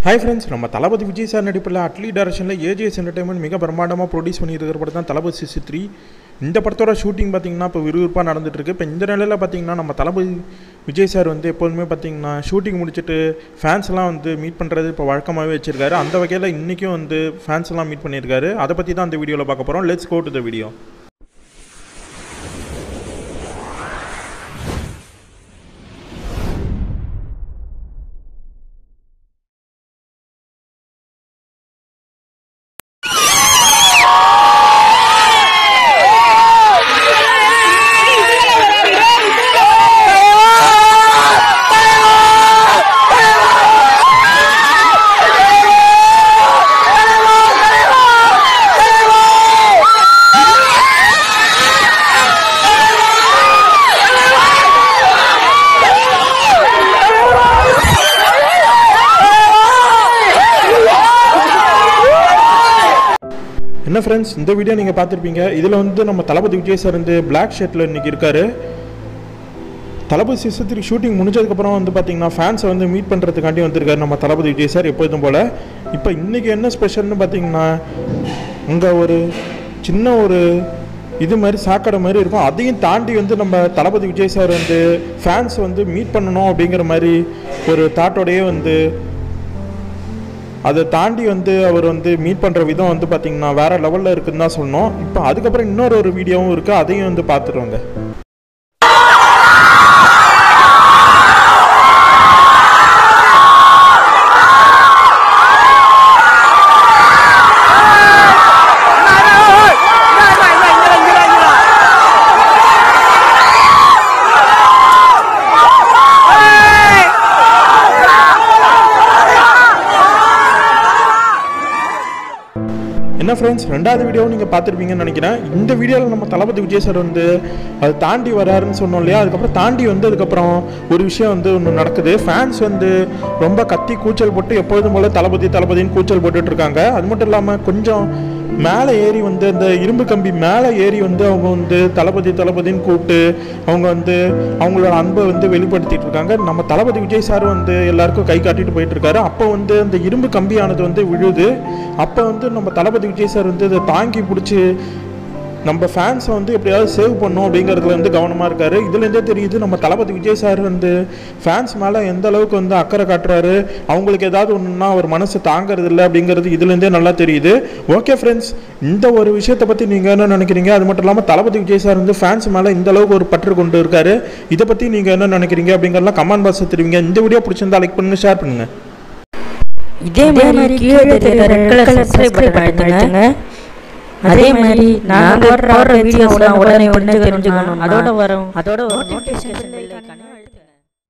Hi friends நம்ம தளபதி Vijay sir நடிப்பில் அட்லி டைரக்ஷனில் ஏஜிஎஸ் என்டர்டைன்மெண்ட் மிக பிரம்மாண்டமாக ப்ரொடியூஸ் பண்ணியிருக்கிற படம் தான் தளபதி 63. இந்த படத்தோட ஷூட்டிங் பார்த்திங்கன்னா இப்போ விறுவிறுப்பாக நடந்துகிட்ருக்கு. இப்போ இந்த நிலையில் பார்த்திங்கன்னா நம்ம தளபதி விஜய் சார் வந்து எப்போதுமே பார்த்திங்கன்னா ஷூட்டிங் முடிச்சுட்டு ஃபேன்ஸ்லாம் வந்து மீட் பண்ணுறது இப்போ வழக்கமாகவே வச்சுருக்காரு. அந்த வகையில் இன்றைக்கும் வந்து ஃபேன்ஸ்லாம் மீட் பண்ணியிருக்காரு. அதை பற்றி தான் அந்த வீடியோவில் பார்க்க போகிறோம். Let's go to the video. என்ன ஃப்ரெண்ட்ஸ், இந்த வீடியோ நீங்கள் பார்த்துருப்பீங்க. இதில் வந்து நம்ம தளபதி விஜய் சார் வந்து பிளாக் ஷர்ட்டில் இன்றைக்கி இருக்கார். தளபதி 63 ஷூட்டிங் முடிஞ்சதுக்கப்புறம் வந்து பார்த்திங்கன்னா ஃபேன்ஸை வந்து மீட் பண்ணுறதுக்காண்டி வந்திருக்காரு நம்ம தளபதி விஜய் சார் எப்போதும் போல். இப்போ இன்றைக்கி என்ன ஸ்பெஷல்னு பார்த்திங்கன்னா அங்கே ஒரு சின்ன ஒரு இது மாதிரி சாக்கடை மாதிரி இருக்கும். அதையும் தாண்டி வந்து நம்ம தளபதி விஜய் சார் வந்து ஃபேன்ஸ் வந்து மீட் பண்ணணும் அப்படிங்கிற மாதிரி ஒரு தாட்டோடையே வந்து அதை தாண்டி வந்து அவர் வந்து மீட் பண்ணுற விதம் வந்து பார்த்திங்கன்னா வேறு லெவலில் இருக்குதுன்னு தான் சொல்லணும். இப்போ அதுக்கப்புறம் இன்னொரு வீடியோவும் இருக்குது, அதையும் வந்து பார்த்துருவாங்க. என்ன ஃப்ரெண்ட்ஸ், ரெண்டாவது வீடியோவும் நீங்கள் பார்த்துருப்பீங்கன்னு நினைக்கிறேன். இந்த வீடியோவில் நம்ம தளபதி விஜய் சார் வந்து அதை தாண்டி வராருன்னு சொன்னோம் இல்லையா. அதுக்கப்புறம் தாண்டி வந்ததுக்கப்புறம் ஒரு விஷயம் வந்து ஒன்று நடக்குது. ஃபேன்ஸ் வந்து ரொம்ப கத்தி கூச்சல் போட்டு எப்பொழுதும் போல் தளபதின்னு கூச்சல் போட்டுட்ருக்காங்க. அது மட்டும் இல்லாமல் கொஞ்சம் மேலே ஏறி வந்து அந்த இரும்பு கம்பி மேலே ஏறி வந்து அவங்க வந்து தளபதின்னு கூப்பிட்டு அவங்க வந்து அவங்களோட அன்பை வந்து வெளிப்படுத்திட்டு இருக்காங்க. நம்ம தளபதி விஜய் சார் வந்து எல்லாருக்கும் கை காட்டிட்டு போயிட்டு இருக்காரு. அப்போ வந்து அந்த இரும்பு கம்பியானது வந்து விழுது. அப்போ வந்து நம்ம தளபதி விஜய் சார் வந்து அதை தாங்கி பிடிச்சி நம்ம ஃபேன்ஸை வந்து எப்படியாவது சேவ் பண்ணணும் அப்படிங்கிறதுல வந்து கவனமாக இருக்கார். இதுலேருந்தே தெரியுது நம்ம தளபதி விஜய் சார் வந்து ஃபேன்ஸ் மேலே எந்த அளவுக்கு வந்து அக்கறை காட்டுறாரு. அவங்களுக்கு ஏதாவது ஒன்றுனா அவர் மனசு தாங்கிறது இல்லை அப்படிங்கிறது இதுலேருந்தே நல்லா தெரியுது. ஓகே ஃப்ரெண்ட்ஸ், இந்த ஒரு விஷயத்தை பற்றி நீங்கள் என்ன நினைக்கிறீங்க? அது மட்டும் இல்லாமல் தளபதி விஜய் சார் வந்து ஃபேன்ஸ் மேலே இந்த அளவுக்கு ஒரு பற்று கொண்டு இருக்காரு. இதை பற்றி நீங்கள் என்ன நினைக்கிறீங்க அப்படிங்கிறலாம் கமெண்ட் பாக்ஸில் தெரிவிங்க. இந்த வீடியோ பிடிச்சிருந்தா லைக் பண்ணுங்கள், ஷேர் பண்ணுங்கள். இதே மாதிரி கீழே தெரியுற ரெட் கலர் சப்ஸ்கிரைப் பட்டன் அழுத்துங்க. அதே மாதிரி நாங்கள் போடுற வீடியோஸ்லாம் உடனே தெரிஞ்சுக்கணும். அதோட வரும் நோட்டிஃபிகேஷன் பெல் ஐகானை